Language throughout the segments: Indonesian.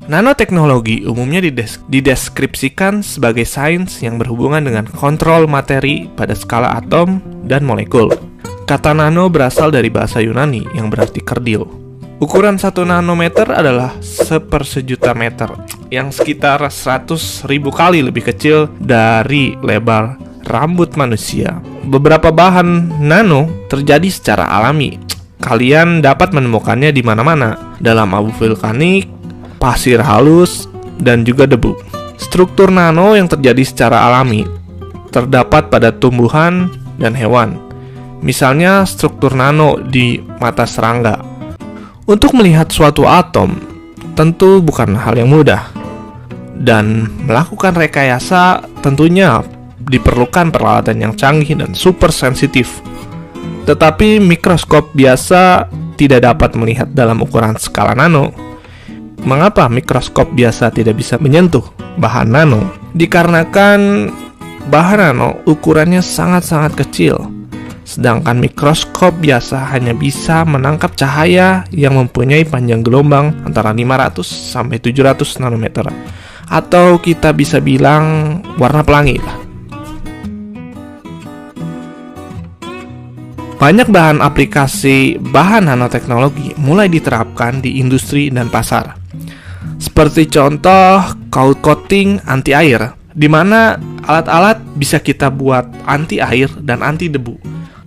Nanoteknologi umumnya dideskripsikan sebagai sains yang berhubungan dengan kontrol materi pada skala atom dan molekul. Kata nano berasal dari bahasa Yunani yang berarti kerdil. Ukuran 1 nanometer adalah 1/1000 meter, yang sekitar 100.000 kali lebih kecil dari lebar rambut manusia. Beberapa bahan nano terjadi secara alami. Kalian dapat menemukannya di mana-mana, dalam abu vulkanik, pasir halus, dan juga debu. Struktur nano yang terjadi secara alami terdapat pada tumbuhan dan hewan. Misalnya struktur nano di mata serangga. Untuk melihat suatu atom tentu bukan hal yang mudah, dan melakukan rekayasa tentunya diperlukan peralatan yang canggih dan super sensitif. Tetapi mikroskop biasa tidak dapat melihat dalam ukuran skala nano. Mengapa mikroskop biasa tidak bisa menyentuh bahan nano? Dikarenakan bahan nano ukurannya sangat-sangat kecil, sedangkan mikroskop biasa hanya bisa menangkap cahaya yang mempunyai panjang gelombang antara 500 sampai 700 nanometer, atau kita bisa bilang warna pelangi lah. Banyak bahan aplikasi bahan nanoteknologi mulai diterapkan di industri dan pasar. Seperti contoh coating anti air, di mana alat-alat bisa kita buat anti air dan anti debu.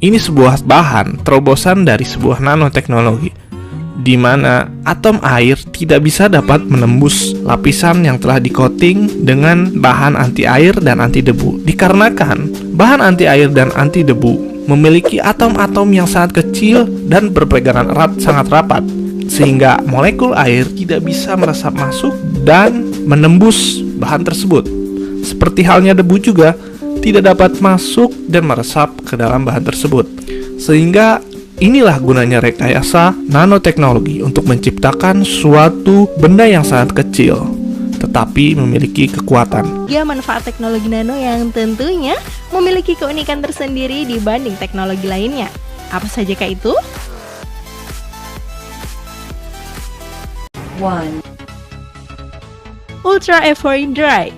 Ini sebuah bahan terobosan dari sebuah nanoteknologi, di mana atom air tidak bisa dapat menembus lapisan yang telah di-coating dengan bahan anti air dan anti debu. Dikarenakan bahan anti air dan anti debu memiliki atom-atom yang sangat kecil dan berpegangan erat sangat rapat, sehingga molekul air tidak bisa meresap masuk dan menembus bahan tersebut. Seperti halnya debu juga tidak dapat masuk dan meresap ke dalam bahan tersebut. Sehingga inilah gunanya rekayasa nanoteknologi untuk menciptakan suatu benda yang sangat kecil tetapi memiliki kekuatan. Ya, manfaat teknologi nano yang tentunya memiliki keunikan tersendiri dibanding teknologi lainnya. Apa saja kah itu? 1. Ultra Euphoria Dry.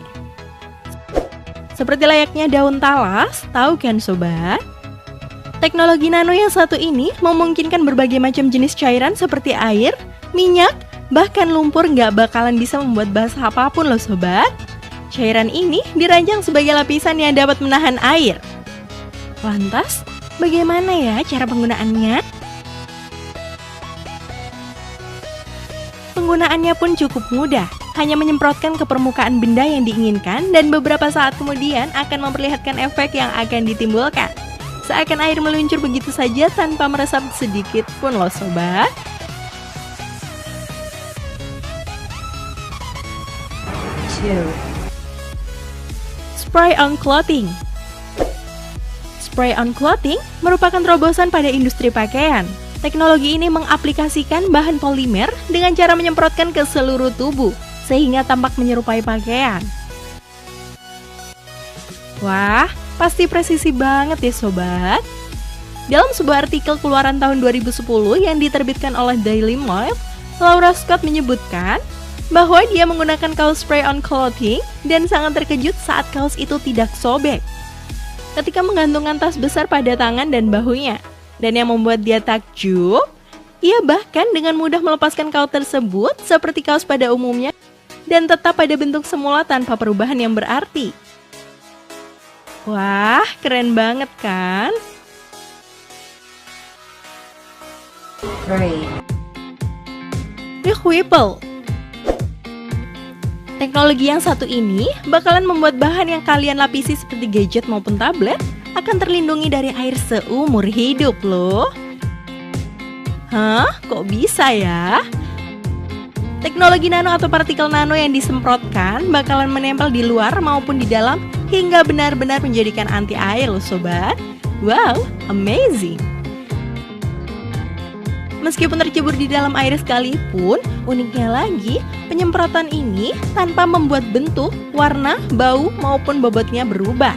Seperti layaknya daun talas, tahu kan sobat? Teknologi nano yang satu ini memungkinkan berbagai macam jenis cairan seperti air, minyak, bahkan lumpur nggak bakalan bisa membuat basah apapun loh sobat. Cairan ini dirancang sebagai lapisan yang dapat menahan air. Lantas, bagaimana ya cara penggunaannya? Penggunaannya pun cukup mudah. Hanya menyemprotkan ke permukaan benda yang diinginkan dan beberapa saat kemudian akan memperlihatkan efek yang akan ditimbulkan. Seakan air meluncur begitu saja tanpa meresap sedikit pun loh sobat. Spray on clothing. Spray on clothing merupakan terobosan pada industri pakaian. Teknologi ini mengaplikasikan bahan polimer dengan cara menyemprotkan ke seluruh tubuh, sehingga tampak menyerupai pakaian. Wah, pasti presisi banget ya sobat. Dalam sebuah artikel keluaran tahun 2010 yang diterbitkan oleh Daily Mail, Laura Scott menyebutkan bahwa dia menggunakan kaos spray on clothing dan sangat terkejut saat kaos itu tidak sobek ketika menggantungkan tas besar pada tangan dan bahunya. Dan yang membuat dia takjub, ia bahkan dengan mudah melepaskan kaos tersebut seperti kaos pada umumnya dan tetap pada bentuk semula tanpa perubahan yang berarti. Wah, keren banget kan? 3. The Whipple. Teknologi yang satu ini bakalan membuat bahan yang kalian lapisi seperti gadget maupun tablet akan terlindungi dari air seumur hidup loh. Hah? Kok bisa ya? Teknologi nano atau partikel nano yang disemprotkan bakalan menempel di luar maupun di dalam hingga benar-benar menjadikan anti air loh sobat. Wow, amazing! Meskipun tercebur di dalam air sekalipun, uniknya lagi, penyemprotan ini tanpa membuat bentuk, warna, bau, maupun bobotnya berubah.